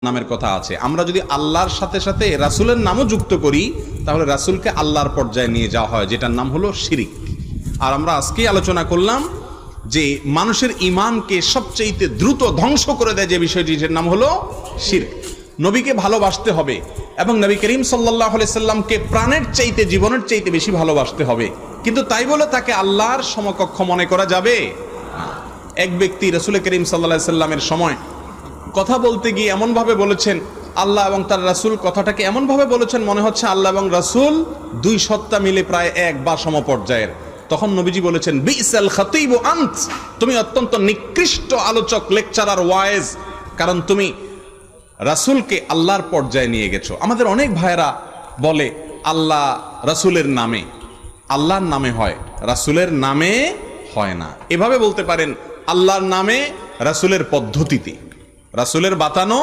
নামের কথা আছে। আমরা যদি আল্লাহর সাথে সাথে রাসূলের নামও যুক্ত করি তাহলে রাসূলকে আল্লাহর পর্যায়ে নিয়ে যাওয়া হয়, যেটার নাম হলো শিরিক। আর আমরা আজকেই আলোচনা করলাম যে মানুষের ঈমানকে সবচেয়ে দ্রুত ধ্বংস করে দেয় যে বিষয়টির নাম হলো শিরক। নবীকে ভালোবাসতে হবে এবং নবী করিম সাল্লাল্লাহু আলাইহি সাল্লামকে প্রাণের চাইতে, জীবনের চাইতে বেশি ভালোবাসতে হবে, কিন্তু তাই বলে তাকে আল্লাহর সমকক্ষ মনে করা যাবে না। এক ব্যক্তি রাসূল করিম সাল্লাল্লাহু আলাইহি সাল্লামের সময় কথা বলতে গিয়ে এমনভাবে বলেছেন, আল্লাহ এবং তার রাসূল কথাটাকে এমনভাবে বলেছেন মনে হচ্ছে আল্লাহ এবং রাসূল দুই সত্তা মিলে প্রায় এক বা সমপর্যায়ের। তখন নবীজি বলেছেন, বিসাল খাতিবু আন্ত, তুমি অত্যন্ত নিকৃষ্ট আলোচক, লেকচারার, ওয়াইজ, কারণ তুমি রাসূলকে আল্লাহর পর্যায়ে নিয়ে গেছো। আমাদের অনেক ভাইয়েরা বলে আল্লাহ রাসূলের নামে, আল্লাহর নামে হয়, রাসূলের নামে হয় না। এভাবে বলতে পারেন আল্লাহর নামে, রাসূলের পদ্ধতিতে, রাসূলের বাতানো